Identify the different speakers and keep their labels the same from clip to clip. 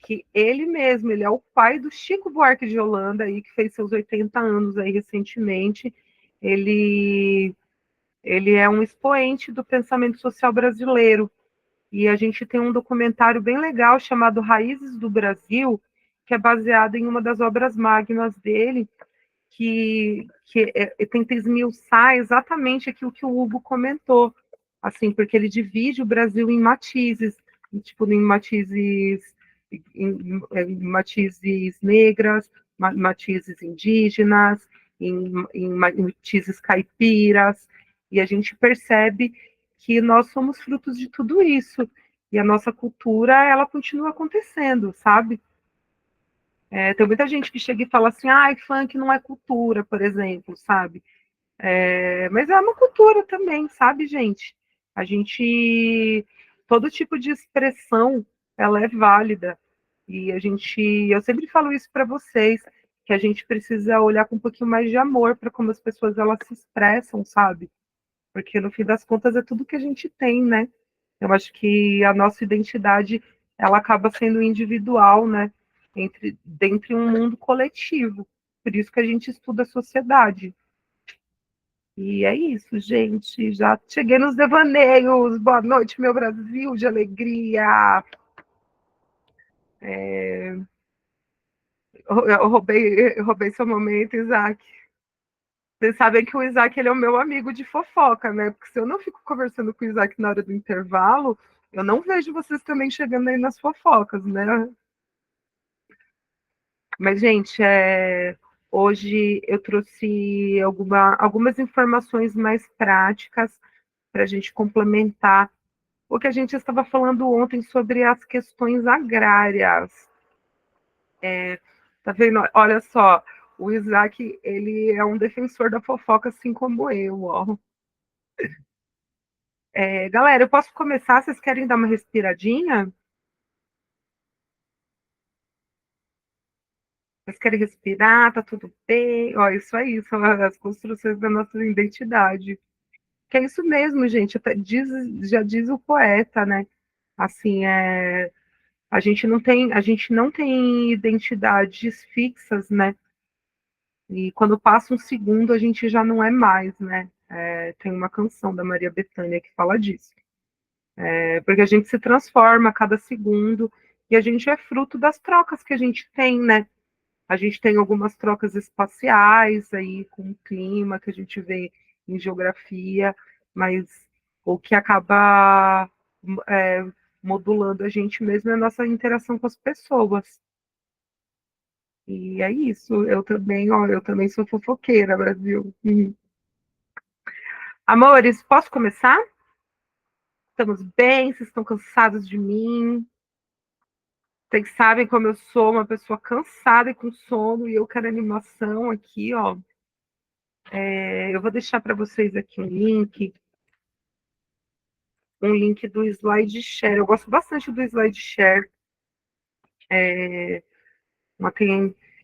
Speaker 1: que ele mesmo, ele é o pai do Chico Buarque de Holanda, aí, que fez seus 80 anos aí recentemente. Ele é um expoente do pensamento social brasileiro. E a gente tem um documentário bem legal chamado Raízes do Brasil, que é baseado em uma das obras magnas dele, que tenta esmiuçar exatamente aquilo que o Hugo comentou, assim, porque ele divide o Brasil em matizes, tipo, em matizes negras, matizes indígenas, em matizes caipiras, e a gente percebe que nós somos frutos de tudo isso, e a nossa cultura, ela continua acontecendo, sabe? Tem muita gente que chega e fala assim, funk não é cultura, por exemplo, sabe? Mas é uma cultura também, sabe, gente? A gente, todo tipo de expressão, ela é válida. E eu sempre falo isso para vocês, que a gente precisa olhar com um pouquinho mais de amor para como as pessoas elas se expressam, sabe? Porque no fim das contas é tudo que a gente tem, né? Eu acho que a nossa identidade ela acaba sendo individual, né? Dentro de um mundo coletivo. Por isso que a gente estuda a sociedade. E é isso, gente. Já cheguei nos devaneios. Boa noite, meu Brasil de alegria. Eu roubei seu momento, Isaac. Vocês sabem que o Isaac ele é o meu amigo de fofoca, né? Porque se eu não fico conversando com o Isaac na hora do intervalo, eu não vejo vocês também chegando aí nas fofocas, né? Mas, gente, hoje eu trouxe algumas informações mais práticas para a gente complementar o que a gente estava falando ontem sobre as questões agrárias. Tá vendo? Olha só, o Isaac, ele é um defensor da fofoca, assim como eu, ó. Galera, eu posso começar? Vocês querem dar uma respiradinha? Vocês querem respirar? Tá tudo bem? Ó, isso aí, são as construções da nossa identidade. Que é isso mesmo, gente. Já diz o poeta, né? Assim, a gente não tem identidades fixas, né? E quando passa um segundo, a gente já não é mais, né? Tem uma canção da Maria Bethânia que fala disso. Porque a gente se transforma a cada segundo e a gente é fruto das trocas que a gente tem, né? A gente tem algumas trocas espaciais aí com o clima que a gente vê em geografia, mas o que acaba é, modulando a gente mesmo é a nossa interação com as pessoas. E é isso. Eu também sou fofoqueira, Brasil. Amores, posso começar? Estamos bem? Vocês estão cansados de mim? Vocês sabem como eu sou uma pessoa cansada e com sono e eu quero animação aqui, ó. Eu vou deixar para vocês aqui um link do SlideShare. Eu gosto bastante do SlideShare. É,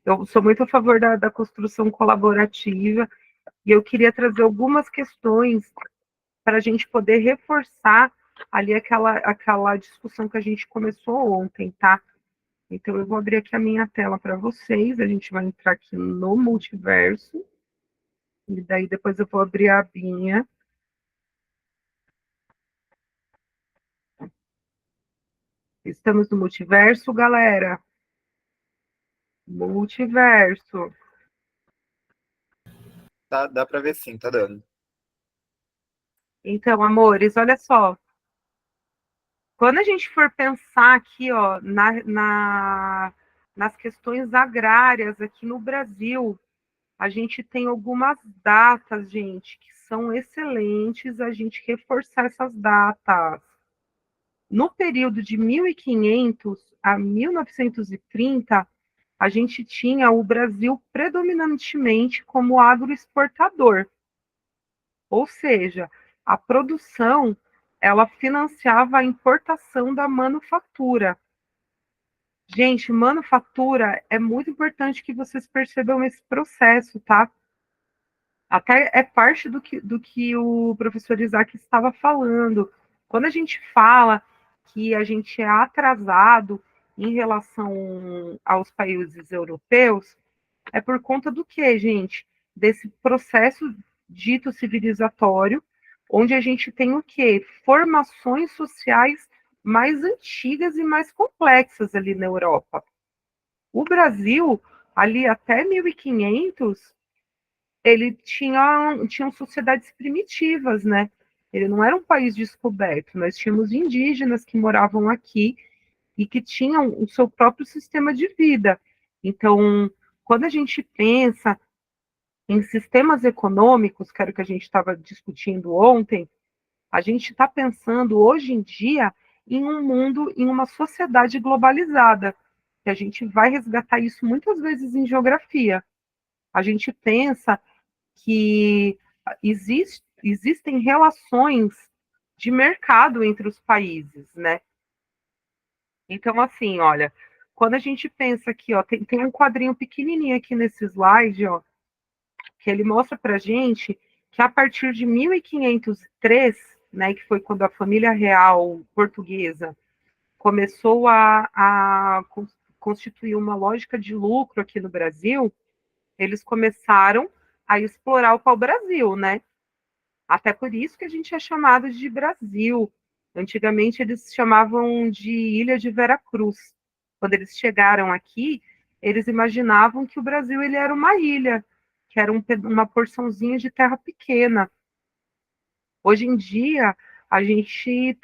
Speaker 1: eu sou muito a favor da construção colaborativa e eu queria trazer algumas questões para a gente poder reforçar ali aquela discussão que a gente começou ontem, tá? Então, eu vou abrir aqui a minha tela para vocês. A gente vai entrar aqui no multiverso. E daí depois eu vou abrir a abinha. Estamos no multiverso, galera. Multiverso.
Speaker 2: Dá pra ver sim, tá dando.
Speaker 1: Então, amores, olha só. Quando a gente for pensar aqui, ó, nas questões agrárias aqui no Brasil, a gente tem algumas datas, gente, que são excelentes a gente reforçar essas datas. No período de 1500 a 1930, a gente tinha o Brasil predominantemente como agroexportador, ou seja, a produção ela financiava a importação da manufatura. Gente, manufatura é muito importante que vocês percebam esse processo, tá? Até é parte do que o professor Isaac estava falando. Quando a gente fala que a gente é atrasado em relação aos países europeus é por conta do quê, gente? Desse processo dito civilizatório, onde a gente tem o quê? Formações sociais mais antigas e mais complexas ali na Europa. O Brasil, ali até 1500, ele tinham sociedades primitivas, né? Ele não era um país descoberto. Nós tínhamos indígenas que moravam aqui e que tinham o seu próprio sistema de vida. Então, quando a gente pensa em sistemas econômicos, que era o que a gente estava discutindo ontem, a gente está pensando hoje em dia em um mundo, em uma sociedade globalizada, que a gente vai resgatar isso muitas vezes em geografia. A gente pensa que existem relações de mercado entre os países, né? Então, assim, olha, quando a gente pensa aqui, ó, tem um quadrinho pequenininho aqui nesse slide, ó, que ele mostra para gente que a partir de 1503, né, que foi quando a família real portuguesa começou a constituir uma lógica de lucro aqui no Brasil, eles começaram a explorar o pau-brasil, né? Até por isso que a gente é chamado de Brasil. Antigamente eles chamavam de Ilha de Veracruz. Quando eles chegaram aqui, eles imaginavam que o Brasil ele era uma ilha, que era uma porçãozinha de terra pequena. Hoje em dia, a gente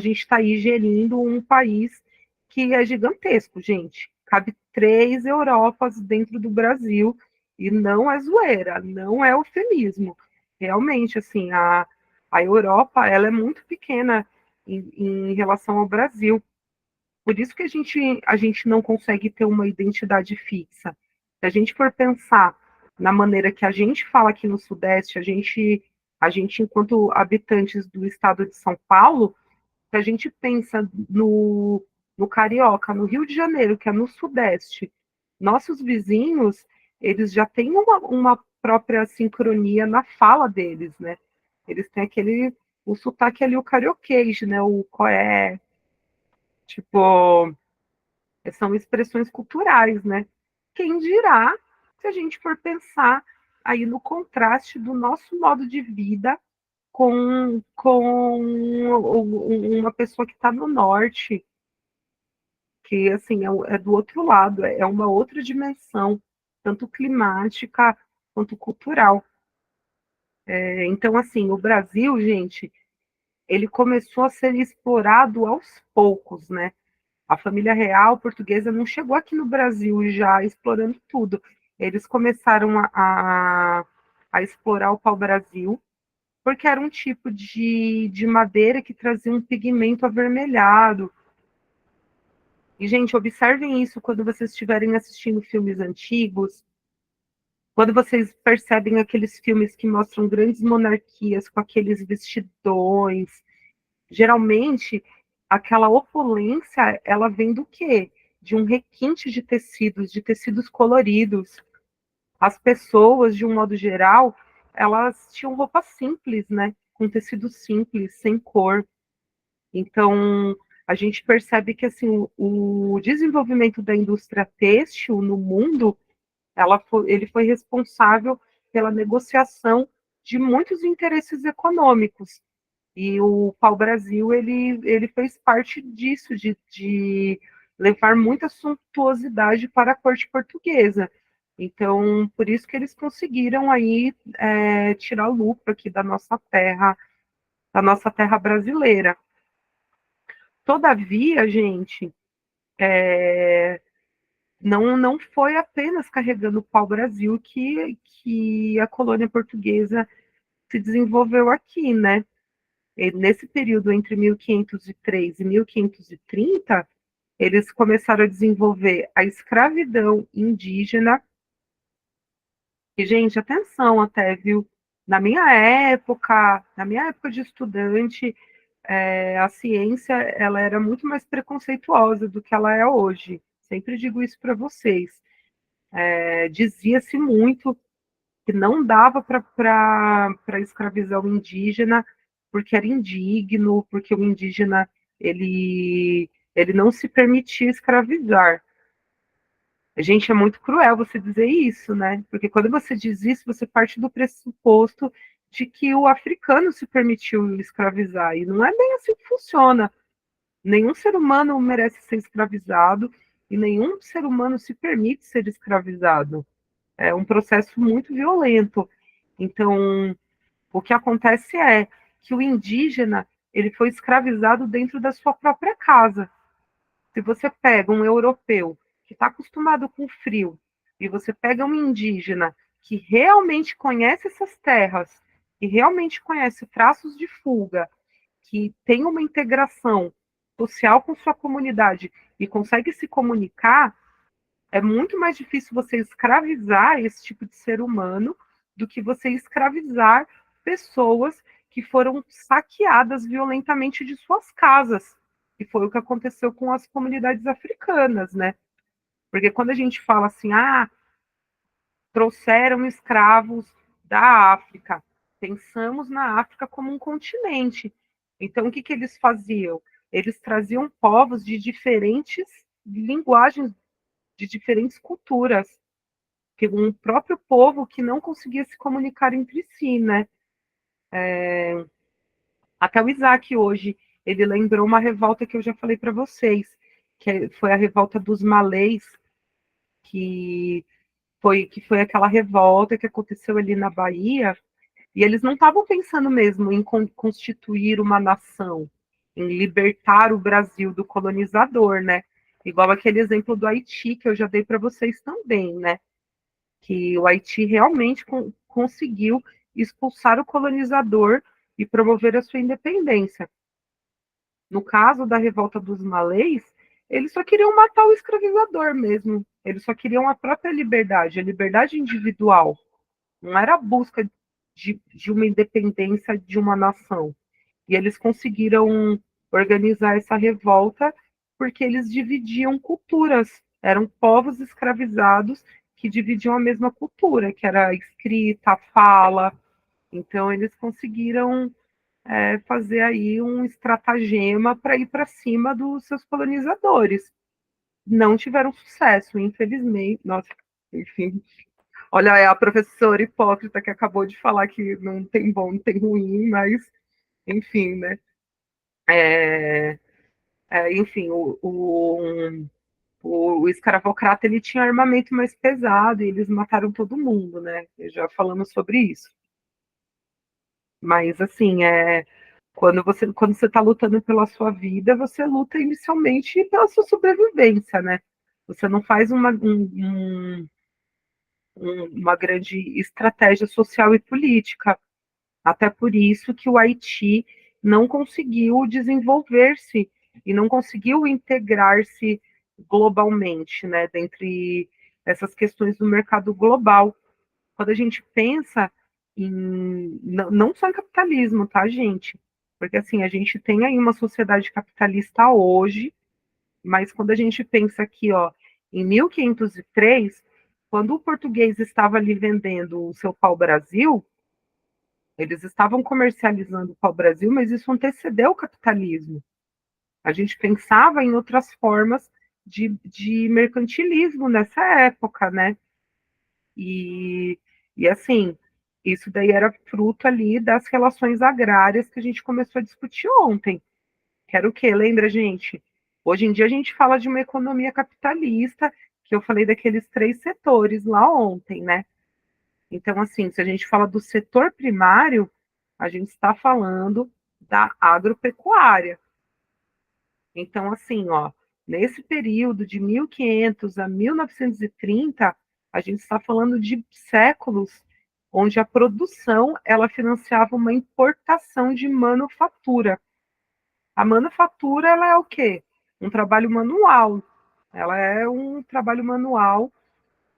Speaker 1: está aí gerindo um país que é gigantesco, gente. Cabe 3 Europas dentro do Brasil e não é zoeira, não é eufemismo. Realmente, assim, a Europa ela é muito pequena em relação ao Brasil. Por isso que a gente não consegue ter uma identidade fixa. Se a gente for pensar na maneira que a gente fala aqui no Sudeste, a gente enquanto habitantes do estado de São Paulo, se a gente pensa no Carioca, no Rio de Janeiro, que é no Sudeste, nossos vizinhos, eles já têm uma própria sincronia na fala deles, né? Eles têm o sotaque ali, o carioquês, né? O coé, tipo, são expressões culturais, né? Quem dirá se a gente for pensar aí no contraste do nosso modo de vida com uma pessoa que está no norte, que assim é do outro lado, é uma outra dimensão, tanto climática quanto cultural. Então, assim, o Brasil, gente, ele começou a ser explorado aos poucos, né? A família real portuguesa não chegou aqui no Brasil já explorando tudo. Eles começaram a explorar o pau-brasil, porque era um tipo de madeira que trazia um pigmento avermelhado. E, gente, observem isso quando vocês estiverem assistindo filmes antigos, quando vocês percebem aqueles filmes que mostram grandes monarquias com aqueles vestidões. Geralmente, aquela opulência, ela vem do quê? De um requinte de tecidos coloridos. As pessoas, de um modo geral, elas tinham roupa simples, né? Com tecido simples, sem cor. Então, a gente percebe que assim, o desenvolvimento da indústria têxtil no mundo, ele foi responsável pela negociação de muitos interesses econômicos. E o pau-brasil, ele fez parte disso, de levar muita suntuosidade para a corte portuguesa. Então, por isso que eles conseguiram aí tirar lucro aqui da nossa terra brasileira. Todavia, gente, não foi apenas carregando o pau-brasil que a colônia portuguesa se desenvolveu aqui, né? Nesse período entre 1503 e 1530, eles começaram a desenvolver a escravidão indígena. E, gente, atenção até, viu? Na minha época de estudante, a ciência ela era muito mais preconceituosa do que ela é hoje. Sempre digo isso para vocês. Dizia-se muito que não dava para escravizar o indígena porque era indigno, porque o indígena ele, ele não se permitia escravizar. Gente, é muito cruel você dizer isso, né? Porque quando você diz isso, você parte do pressuposto de que o africano se permitiu escravizar, e não é bem assim que funciona. Nenhum ser humano merece ser escravizado e nenhum ser humano se permite ser escravizado. É um processo muito violento. Então, o que acontece é que o indígena ele foi escravizado dentro da sua própria casa. Se você pega um europeu que está acostumado com frio e você pega um indígena que realmente conhece essas terras, que realmente conhece traços de fuga, que tem uma integração social com sua comunidade e consegue se comunicar, é muito mais difícil você escravizar esse tipo de ser humano do que você escravizar pessoas que foram saqueadas violentamente de suas casas, que foi o que aconteceu com as comunidades africanas, né? Porque quando a gente fala assim, trouxeram escravos da África, pensamos na África como um continente. Então, o que eles faziam? Eles traziam povos de diferentes linguagens, de diferentes culturas, que um próprio povo que não conseguia se comunicar entre si, né? Até o Isaac hoje, ele lembrou uma revolta que eu já falei para vocês, foi a revolta dos malês, que foi aquela revolta que aconteceu ali na Bahia, e eles não estavam pensando mesmo em constituir uma nação, em libertar o Brasil do colonizador, né? Igual aquele exemplo do Haiti que eu já dei para vocês também, né? Que o Haiti realmente conseguiu expulsar o colonizador e promover a sua independência. No caso da revolta dos malês, eles só queriam matar o escravizador mesmo. Eles só queriam a liberdade, a liberdade individual. Não era a busca de uma independência de uma nação. E eles conseguiram organizar essa revolta porque eles dividiam culturas. Eram povos escravizados que dividiam a mesma cultura, que era a escrita, a fala. Então, eles conseguiram fazer aí um estratagema para ir para cima dos seus colonizadores. Não tiveram sucesso, infelizmente. Nossa, enfim. Olha, é a professora hipócrita que acabou de falar que não tem bom, não tem ruim, mas, enfim, né? É, enfim, o escravocrata ele tinha armamento mais pesado e eles mataram todo mundo, né? Já falamos sobre isso. Mas, assim, quando você está lutando pela sua vida, você luta inicialmente pela sua sobrevivência, né? Você não faz uma grande estratégia social e política. Até por isso que o Haiti não conseguiu desenvolver-se e não conseguiu integrar-se globalmente, né, dentre essas questões do mercado global. Quando a gente pensa não só em capitalismo, tá, gente? Porque assim, a gente tem aí uma sociedade capitalista hoje, mas quando a gente pensa aqui, ó, em 1503, quando o português estava ali vendendo o seu pau-brasil, eles estavam comercializando o pau-brasil, mas isso antecedeu o capitalismo. A gente pensava em outras formas de mercantilismo nessa época, né? E, e assim, isso daí era fruto ali das relações agrárias que a gente começou a discutir ontem. Que era o quê? Lembra, gente? Hoje em dia a gente fala de uma economia capitalista, que eu falei daqueles três setores lá ontem, né? Então, assim, se a gente fala do setor primário, a gente está falando da agropecuária. Então, assim, ó, nesse período de 1500 a 1930, a gente está falando de séculos onde a produção ela financiava uma importação de manufatura. A manufatura ela é o quê? Um trabalho manual. Ela é um trabalho manual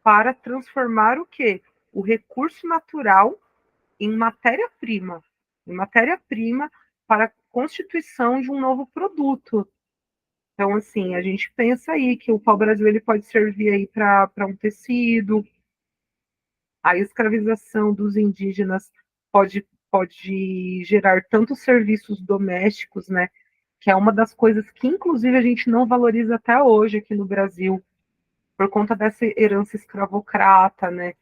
Speaker 1: para transformar o quê? O recurso natural em matéria-prima para a constituição de um novo produto. Então, assim, a gente pensa aí que o pau-brasil ele pode servir aí para um tecido, a escravização dos indígenas pode gerar tantos serviços domésticos, né? que é uma das coisas que, inclusive, a gente não valoriza até hoje aqui no Brasil, por conta dessa herança escravocrata, né?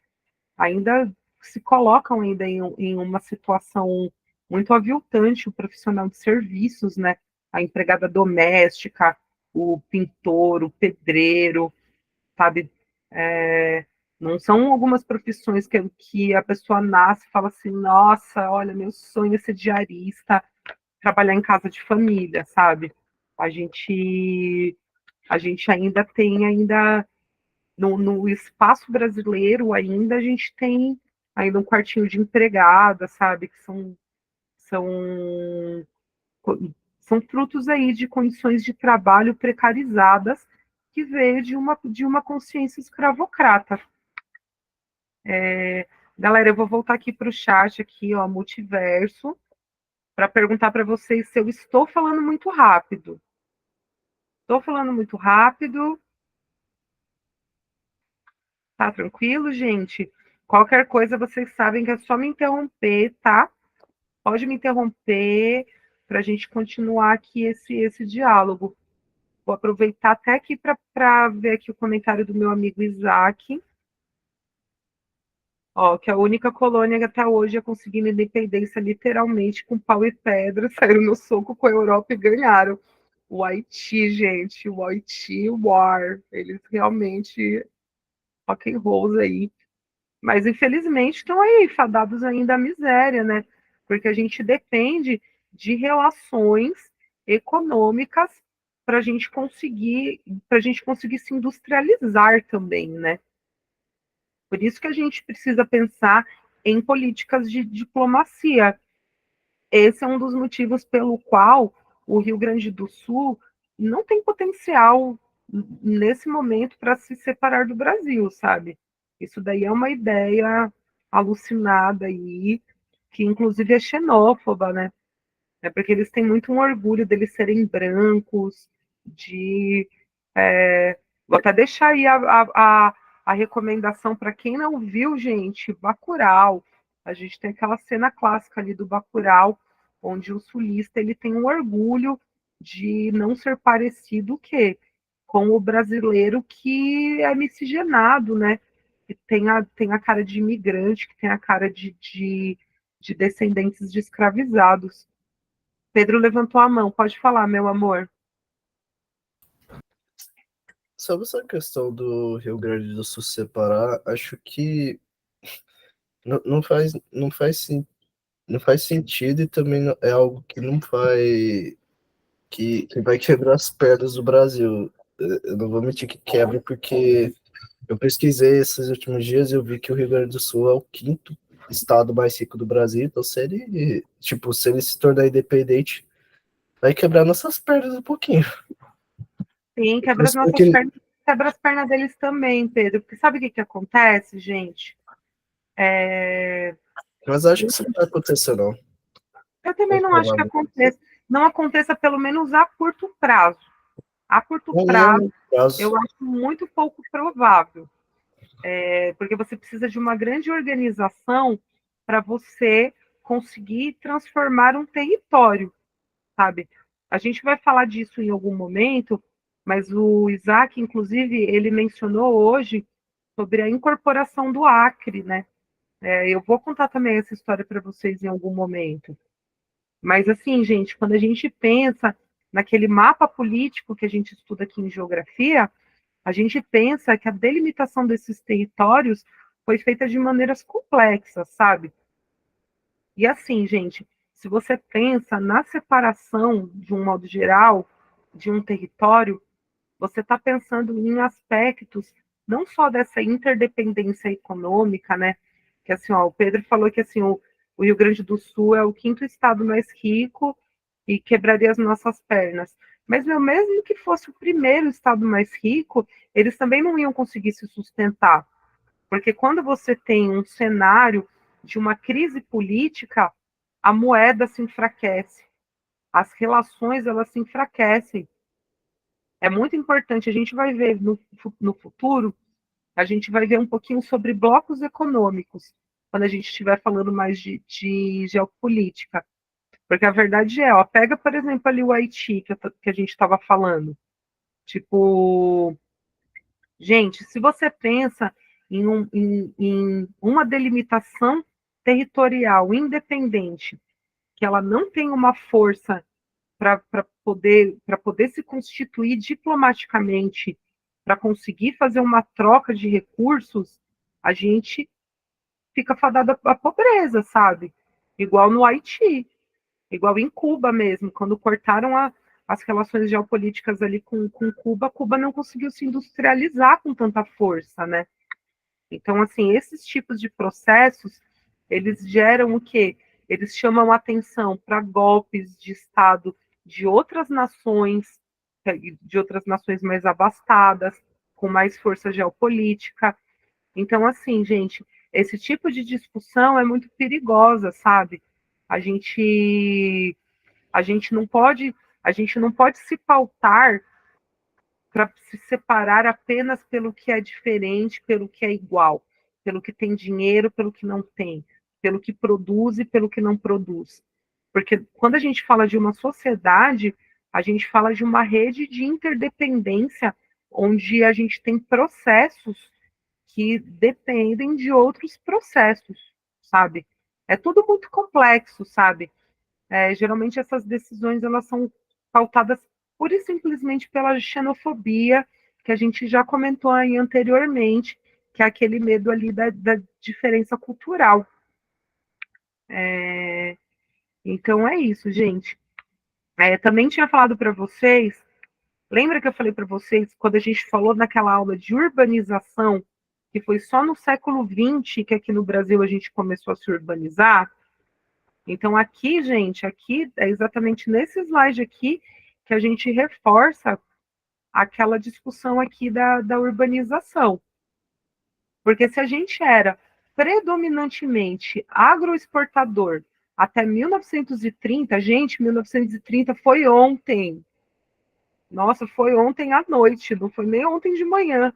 Speaker 1: Ainda se colocam ainda em uma situação muito aviltante o profissional de serviços, né? A empregada doméstica, o pintor, o pedreiro, sabe? É, não são algumas profissões que a pessoa nasce e fala assim, nossa, olha, meu sonho é ser diarista, trabalhar em casa de família, sabe? A gente, a gente ainda tem ainda no espaço brasileiro ainda a gente tem ainda um quartinho de empregada, sabe? Que são, são frutos aí de condições de trabalho precarizadas que veio de uma consciência escravocrata. Galera, eu vou voltar aqui para o chat, aqui, ó, multiverso, para perguntar para vocês se eu estou falando muito rápido. Estou falando muito rápido? Tá tranquilo, gente? Qualquer coisa, vocês sabem que é só me interromper, tá? Pode me interromper para a gente continuar aqui esse diálogo. Vou aproveitar até aqui para ver aqui o comentário do meu amigo Isaac. Ó, que a única colônia que até hoje é conseguindo independência literalmente com pau e pedra, saíram no soco com a Europa e ganharam. O Haiti, gente, o Haiti War, eles realmente rock and roll aí. Mas infelizmente estão aí fadados ainda à miséria, né? Porque a gente depende de relações econômicas para a gente conseguir se industrializar também, né? Por isso que a gente precisa pensar em políticas de diplomacia. Esse é um dos motivos pelo qual o Rio Grande do Sul não tem potencial nesse momento para se separar do Brasil, sabe? Isso daí é uma ideia alucinada aí, que inclusive é xenófoba, né? É porque eles têm muito um orgulho deles serem brancos, de. Vou até deixar aí a recomendação para quem não viu, gente, Bacurau. A gente tem aquela cena clássica ali do Bacurau, onde o sulista ele tem um orgulho de não ser parecido o quê? Com o brasileiro que é miscigenado, né? Que tem a cara de imigrante, que tem a cara de descendentes de escravizados. Pedro levantou a mão, pode falar, meu amor.
Speaker 3: Sobre essa questão do Rio Grande do Sul separar, acho que não faz sentido e também é algo que não vai que vai quebrar as pernas do Brasil. Eu não vou mentir que quebra, porque eu pesquisei esses últimos dias e eu vi que o Rio Grande do Sul é o quinto estado mais rico do Brasil, então se ele se tornar independente, vai quebrar nossas pernas um pouquinho.
Speaker 1: Sim, quebra as nossas
Speaker 3: Porque,
Speaker 1: pernas, quebra as pernas deles também, Pedro. Porque sabe o que acontece, gente?
Speaker 3: mas acho que isso não vai acontecer, não.
Speaker 1: Eu também não acho que aconteça. Não aconteça, pelo menos a curto prazo. A curto prazo,
Speaker 3: No caso,
Speaker 1: eu acho muito pouco provável. Porque você precisa de uma grande organização para você conseguir transformar um território, sabe? A gente vai falar disso em algum momento, mas o Isaac, inclusive, ele mencionou hoje sobre a incorporação do Acre, né? Eu vou contar também essa história para vocês em algum momento. Mas assim, gente, quando a gente pensa naquele mapa político que a gente estuda aqui em geografia, a gente pensa que a delimitação desses territórios foi feita de maneiras complexas, sabe? E assim, gente, se você pensa na separação, de um modo geral, de um território, você está pensando em aspectos não só dessa interdependência econômica, né? Que assim, ó, o Pedro falou que assim, o Rio Grande do Sul é o quinto estado mais rico e quebraria as nossas pernas. Mas meu, mesmo que fosse o primeiro estado mais rico, eles também não iam conseguir se sustentar. Porque quando você tem um cenário de uma crise política, a moeda se enfraquece, as relações elas se enfraquecem. É muito importante, a gente vai ver no futuro, a gente vai ver um pouquinho sobre blocos econômicos, quando a gente estiver falando mais de geopolítica. Porque a verdade é, ó, pega, por exemplo, ali o Haiti, que a gente estava falando. Tipo, gente, se você pensa em uma delimitação territorial independente, que ela não tem uma força para poder se constituir diplomaticamente, para conseguir fazer uma troca de recursos, a gente fica fadado à pobreza, sabe? Igual no Haiti, igual em Cuba mesmo, quando cortaram as relações geopolíticas ali com Cuba, Cuba não conseguiu se industrializar com tanta força, né? Então, assim, esses tipos de processos, eles geram o quê? Eles chamam atenção para golpes de Estado de outras nações mais abastadas, com mais força geopolítica. Então, assim, gente, esse tipo de discussão é muito perigosa, sabe? A gente, a gente não pode, a gente não pode se pautar para se separar apenas pelo que é diferente, pelo que é igual, pelo que tem dinheiro, pelo que não tem, pelo que produz e pelo que não produz. Porque quando a gente fala de uma sociedade, a gente fala de uma rede de interdependência, onde a gente tem processos que dependem de outros processos, sabe? É tudo muito complexo, sabe? Geralmente essas decisões elas são pautadas pura e simplesmente pela xenofobia, que a gente já comentou aí anteriormente, que é aquele medo ali da diferença cultural. Então é isso, gente. Também tinha falado para vocês, lembra que eu falei para vocês, quando a gente falou naquela aula de urbanização, que foi só no século XX que aqui no Brasil a gente começou a se urbanizar? Então, aqui, gente, aqui é exatamente nesse slide aqui que a gente reforça aquela discussão aqui da urbanização. Porque se a gente era predominantemente agroexportador até 1930, gente, 1930 foi ontem. Nossa, foi ontem à noite, não foi nem ontem de manhã.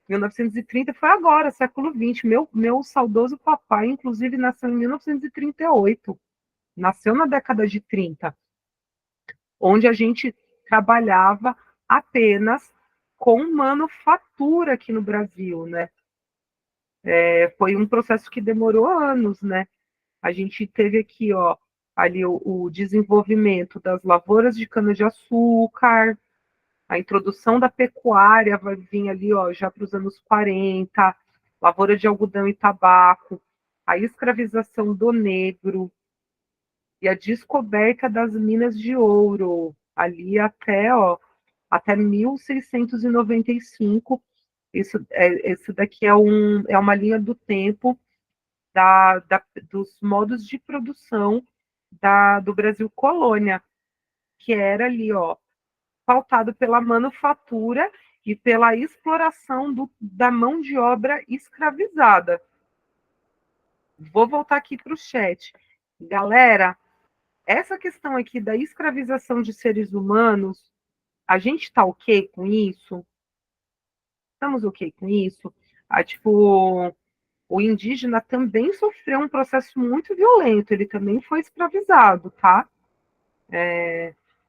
Speaker 1: 1930 foi agora, século XX. Meu saudoso papai, inclusive, nasceu em 1938. Nasceu na década de 30, onde a gente trabalhava apenas com manufatura aqui no Brasil, né? Foi um processo que demorou anos, né? A gente teve aqui, ó, ali o desenvolvimento das lavouras de cana-de-açúcar, a introdução da pecuária vai vir ali, ó, já para os anos 40, lavoura de algodão e tabaco, a escravização do negro, e a descoberta das minas de ouro, ali até 1695. Isso daqui é uma linha do tempo dos modos de produção do Brasil colônia, que era ali, ó, pautado pela manufatura e pela exploração da mão de obra escravizada. Vou voltar aqui para o chat. Galera, essa questão aqui da escravização de seres humanos, a gente está ok com isso? Estamos ok com isso? Tipo, o indígena também sofreu um processo muito violento, ele também foi escravizado, tá?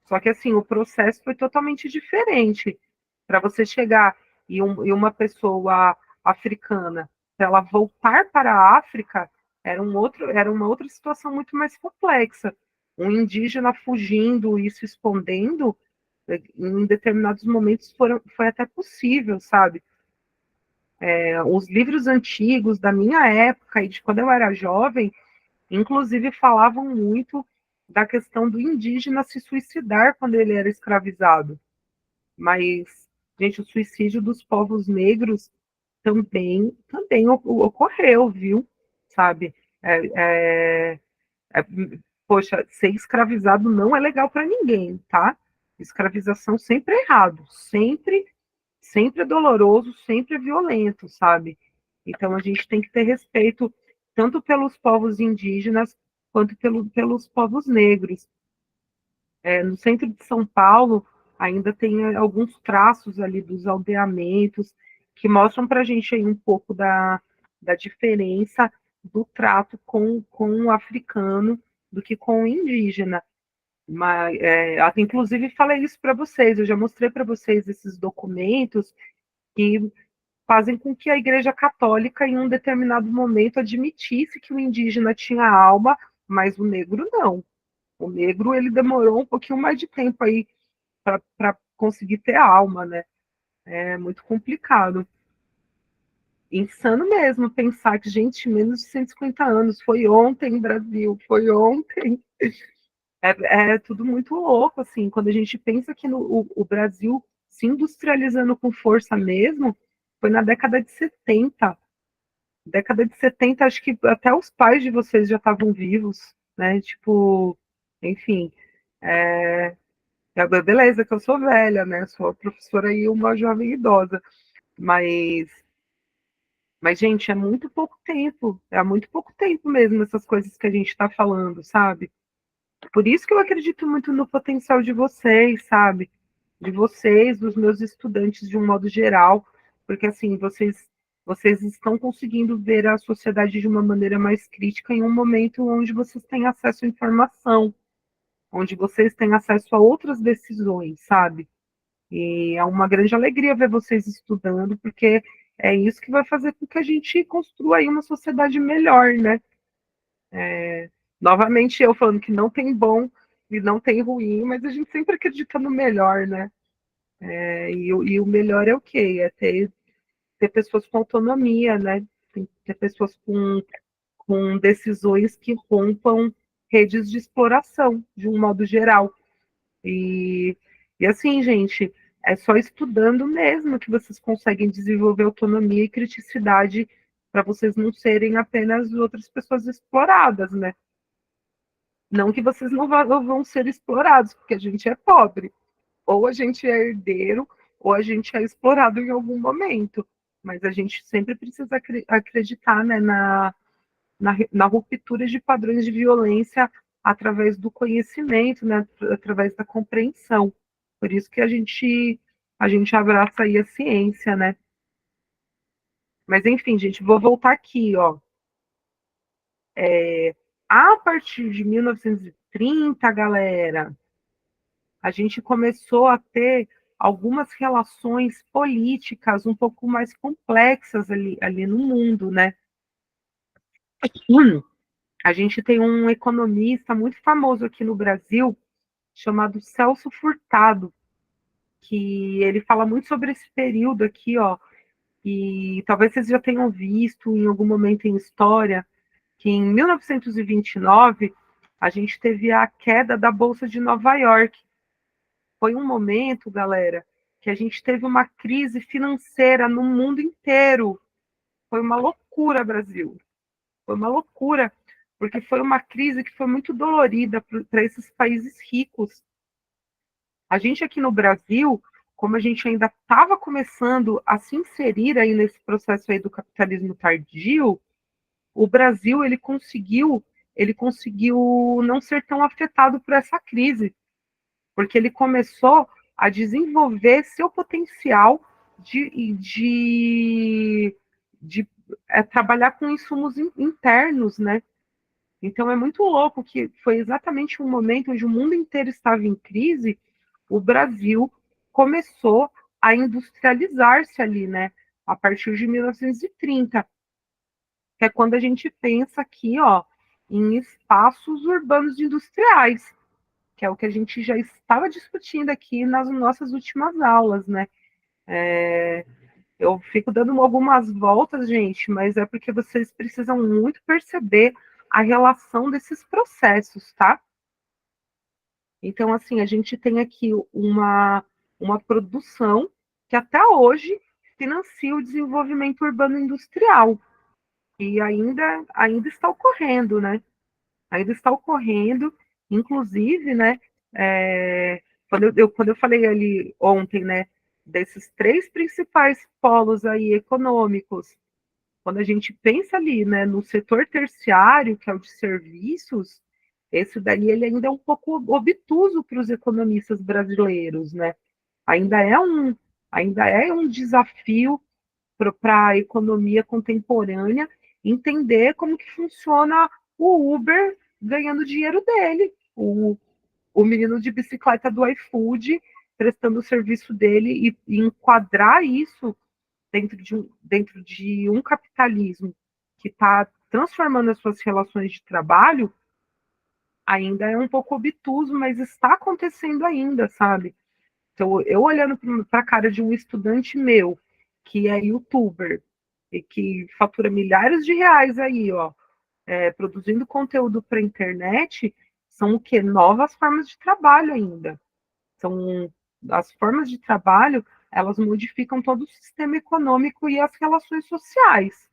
Speaker 1: Só que, assim, o processo foi totalmente diferente. Para você chegar e uma pessoa africana, para ela voltar para a África, era uma outra situação muito mais complexa. Um indígena fugindo e se escondendo, em determinados momentos foi até possível, sabe? Os livros antigos da minha época e de quando eu era jovem, inclusive falavam muito da questão do indígena se suicidar quando ele era escravizado. Mas, gente, o suicídio dos povos negros também ocorreu, viu? Sabe? É, é, é, poxa, ser escravizado não é legal para ninguém, tá? Escravização sempre é errado, sempre é doloroso, sempre é violento, sabe? Então a gente tem que ter respeito tanto pelos povos indígenas quanto pelos povos negros. No centro de São Paulo ainda tem alguns traços ali dos aldeamentos que mostram para a gente aí um pouco da diferença do trato com o africano do que com o indígena. Mas, até inclusive falei isso para vocês, eu já mostrei para vocês esses documentos que fazem com que a Igreja Católica, em um determinado momento, admitisse que o indígena tinha alma, mas o negro não. O negro ele demorou um pouquinho mais de tempo aí para conseguir ter alma, né? É muito complicado. Insano mesmo pensar que, gente, menos de 150 anos, foi ontem, Brasil, foi ontem. É tudo muito louco, assim, quando a gente pensa que o Brasil se industrializando com força mesmo, foi na década de 70. Década de 70, acho que até os pais de vocês já estavam vivos, né? Tipo, enfim, beleza que eu sou velha, né? Sou professora e uma jovem idosa, mas gente, é muito pouco tempo, é há muito pouco tempo mesmo essas coisas que a gente está falando, sabe? Por isso que eu acredito muito no potencial de vocês, sabe? De vocês, dos meus estudantes de um modo geral, porque assim, vocês estão conseguindo ver a sociedade de uma maneira mais crítica em um momento onde vocês têm acesso à informação, onde vocês têm acesso a outras decisões, sabe? E é uma grande alegria ver vocês estudando, porque é isso que vai fazer com que a gente construa aí uma sociedade melhor, né? Novamente eu falando que não tem bom e não tem ruim, mas a gente sempre acredita no melhor, né? E o melhor é o quê? É ter pessoas com autonomia, né? Tem que ter pessoas com decisões que rompam redes de exploração, de um modo geral. E, e assim, gente, é só estudando mesmo que vocês conseguem desenvolver autonomia e criticidade para vocês não serem apenas outras pessoas exploradas, né? Não que vocês não vão ser explorados, porque a gente é pobre. Ou a gente é herdeiro, ou a gente é explorado em algum momento. Mas a gente sempre precisa acreditar, né, na ruptura de padrões de violência através do conhecimento, né, através da compreensão. Por isso que a gente abraça aí a ciência, né? Mas enfim, gente, vou voltar aqui, ó. A partir de 1930, galera, a gente começou a ter algumas relações políticas um pouco mais complexas ali no mundo, né? A gente tem um economista muito famoso aqui no Brasil, chamado Celso Furtado, que ele fala muito sobre esse período aqui, ó, e talvez vocês já tenham visto em algum momento em história, que em 1929 a gente teve a queda da Bolsa de Nova York. Foi um momento, galera, que a gente teve uma crise financeira no mundo inteiro. Foi uma loucura, Brasil. Foi uma loucura, porque foi uma crise que foi muito dolorida para esses países ricos. A gente aqui no Brasil, como a gente ainda estava começando a se inserir aí nesse processo aí do capitalismo tardio, o Brasil ele conseguiu não ser tão afetado por essa crise, porque ele começou a desenvolver seu potencial de trabalhar com insumos internos, né? Então é muito louco que foi exatamente um momento onde o mundo inteiro estava em crise, o Brasil começou a industrializar-se ali, né? A partir de 1930, que é quando a gente pensa aqui, ó, em espaços urbanos industriais, que é o que a gente já estava discutindo aqui nas nossas últimas aulas, né? Eu fico dando algumas voltas, gente, mas é porque vocês precisam muito perceber a relação desses processos, tá? Então, assim, a gente tem aqui uma produção que até hoje financia o desenvolvimento urbano industrial, e ainda está ocorrendo, né? Ainda está ocorrendo, inclusive, né? Quando eu falei ali ontem, né? Desses três principais polos aí econômicos, quando a gente pensa ali, né, no setor terciário, que é o de serviços, esse daí ele ainda é um pouco obtuso para os economistas brasileiros, né? Ainda é um, ainda é um desafio para a economia contemporânea entender como que funciona o Uber ganhando dinheiro dele. O menino de bicicleta do iFood prestando o serviço dele e enquadrar isso dentro de um capitalismo que está transformando as suas relações de trabalho, ainda é um pouco obtuso, mas está acontecendo ainda, sabe? Então, eu olhando para a cara de um estudante meu, que é youtuber, e que fatura milhares de reais aí, ó, produzindo conteúdo para a internet, são o quê? Novas formas de trabalho ainda. São as formas de trabalho, elas modificam todo o sistema econômico e as relações sociais.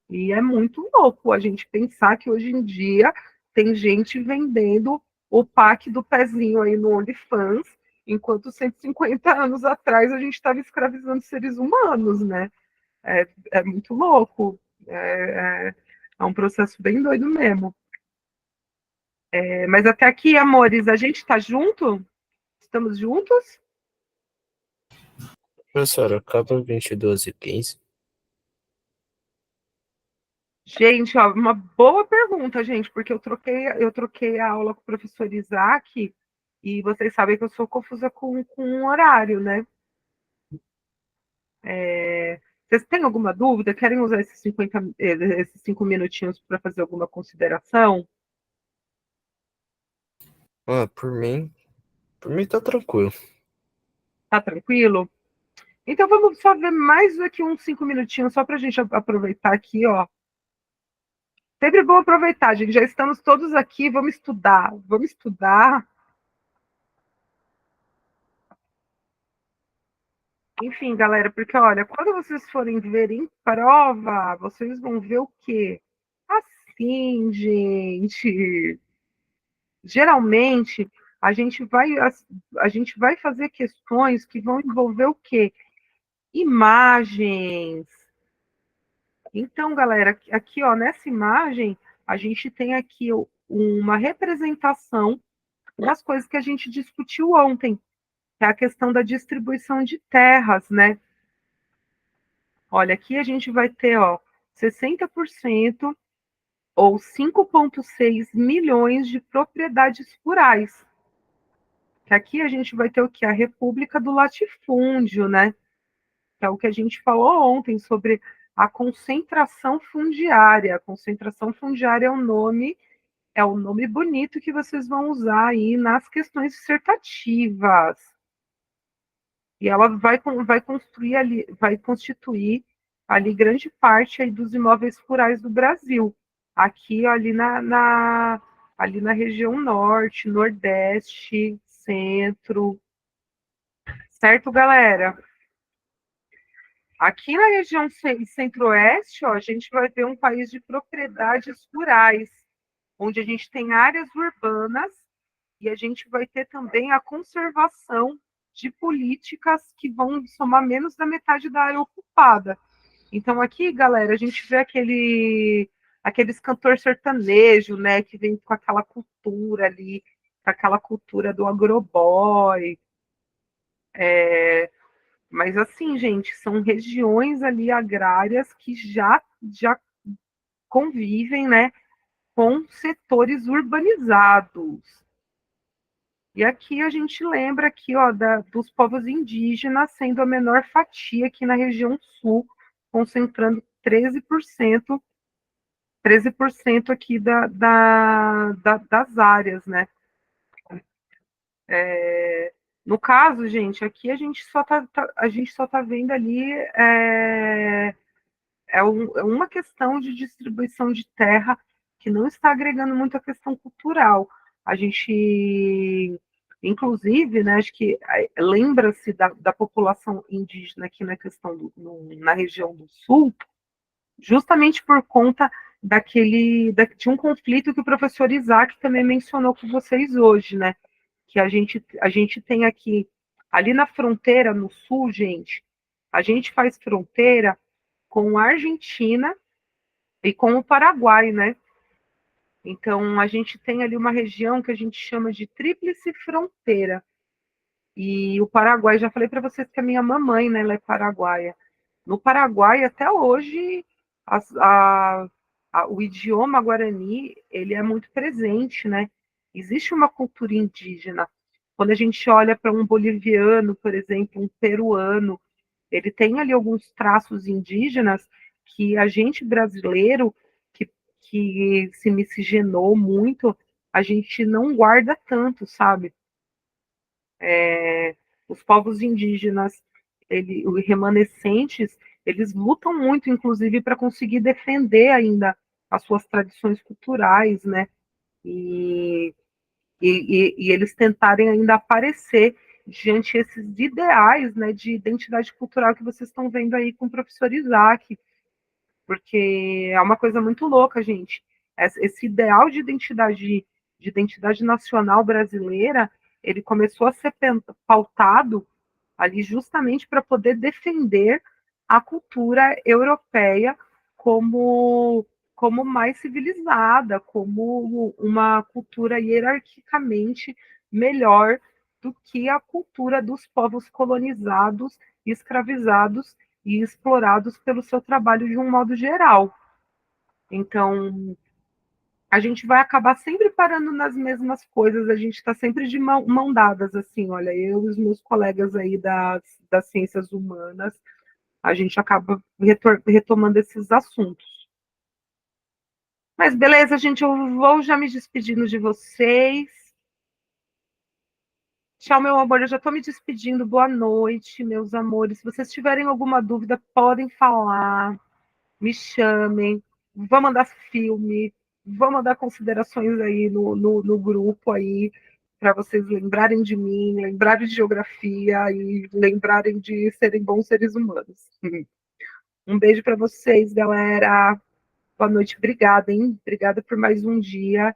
Speaker 1: E é muito louco a gente pensar que hoje em dia tem gente vendendo o pack do pezinho aí no OnlyFans, enquanto 150 anos atrás a gente estava escravizando seres humanos, né? É muito louco. É um processo bem doido mesmo. Mas até aqui, amores, a gente está junto? Estamos juntos?
Speaker 3: Professora, acaba 22h15.
Speaker 1: Gente, ó, uma boa pergunta, gente, porque eu troquei a aula com o professor Isaac e vocês sabem que eu sou confusa com um horário, né? Vocês têm alguma dúvida? Querem usar esses 5 minutinhos para fazer alguma consideração?
Speaker 3: Ah, por mim tá tranquilo.
Speaker 1: Tá tranquilo? Então vamos só ver mais aqui uns 5 minutinhos, só para a gente aproveitar aqui, ó. Sempre bom aproveitar, gente. Já estamos todos aqui, vamos estudar. Vamos estudar. Enfim, galera, porque olha, quando vocês forem ver em prova, vocês vão ver o quê? Assim, gente. Geralmente, a gente vai, a gente vai fazer questões que vão envolver o quê? Imagens. Então, galera, aqui, ó, nessa imagem, a gente tem aqui uma representação das coisas que a gente discutiu ontem, que é a questão da distribuição de terras, né? Olha, aqui a gente vai ter, ó, 60% ou 5,6 milhões de propriedades rurais. Que aqui a gente vai ter o que? A República do Latifúndio, né? Que é o que a gente falou ontem sobre a concentração fundiária. A concentração fundiária é o nome bonito que vocês vão usar aí nas questões dissertativas. E ela vai construir ali, vai constituir ali grande parte aí dos imóveis rurais do Brasil. Aqui, ali na região norte, nordeste, centro, certo, galera? Aqui na região centro-oeste, ó, a gente vai ver um país de propriedades rurais, onde a gente tem áreas urbanas e a gente vai ter também a conservação de políticas que vão somar menos da metade da área ocupada. Então aqui, galera, a gente vê aqueles cantor sertanejo, né, que vem com aquela cultura ali, com aquela cultura do agroboy. Mas assim, gente, são regiões ali agrárias que já convivem, né, com setores urbanizados. E aqui a gente lembra aqui, ó, dos povos indígenas sendo a menor fatia aqui na região sul, concentrando 13% aqui das áreas, né? No caso, gente, aqui a gente só tá vendo ali é uma questão de distribuição de terra que não está agregando muito a questão cultural. A gente, inclusive, né, acho que lembra-se da população indígena aqui na questão na região do sul, justamente por conta de um conflito que o professor Isaac também mencionou com vocês hoje, né? Que a gente tem aqui, ali na fronteira, no sul, gente, a gente faz fronteira com a Argentina e com o Paraguai, né? Então, a gente tem ali uma região que a gente chama de tríplice fronteira. E o Paraguai, já falei para vocês que a minha mamãe, né, ela é paraguaia. No Paraguai, até hoje, as, a, o idioma guarani, ele é muito presente, né? Existe uma cultura indígena. Quando a gente olha para um boliviano, por exemplo, um peruano, ele tem ali alguns traços indígenas que a gente brasileiro, que se miscigenou muito, a gente não guarda tanto, sabe? Os povos indígenas, os remanescentes, eles lutam muito, inclusive, para conseguir defender ainda as suas tradições culturais, né? E, e eles tentarem ainda aparecer diante esses ideais, né, de identidade cultural que vocês estão vendo aí com o professor Isaac, porque é uma coisa muito louca, gente. Esse ideal de identidade nacional brasileira, ele começou a ser pautado ali justamente para poder defender a cultura europeia como, como mais civilizada, como uma cultura hierarquicamente melhor do que a cultura dos povos colonizados, escravizados e explorados pelo seu trabalho de um modo geral. Então, a gente vai acabar sempre parando nas mesmas coisas, a gente está sempre de mão dadas, assim, olha, eu e os meus colegas aí das ciências humanas, a gente acaba retomando esses assuntos. Mas beleza, gente, eu vou já me despedindo de vocês. Tchau, meu amor, eu já estou me despedindo. Boa noite, meus amores. Se vocês tiverem alguma dúvida, podem falar, me chamem, vão mandar filme, vão mandar considerações aí no grupo aí, para vocês lembrarem de mim, lembrarem de geografia e lembrarem de serem bons seres humanos. Um beijo para vocês, galera. Boa noite, obrigada, hein? Obrigada por mais um dia.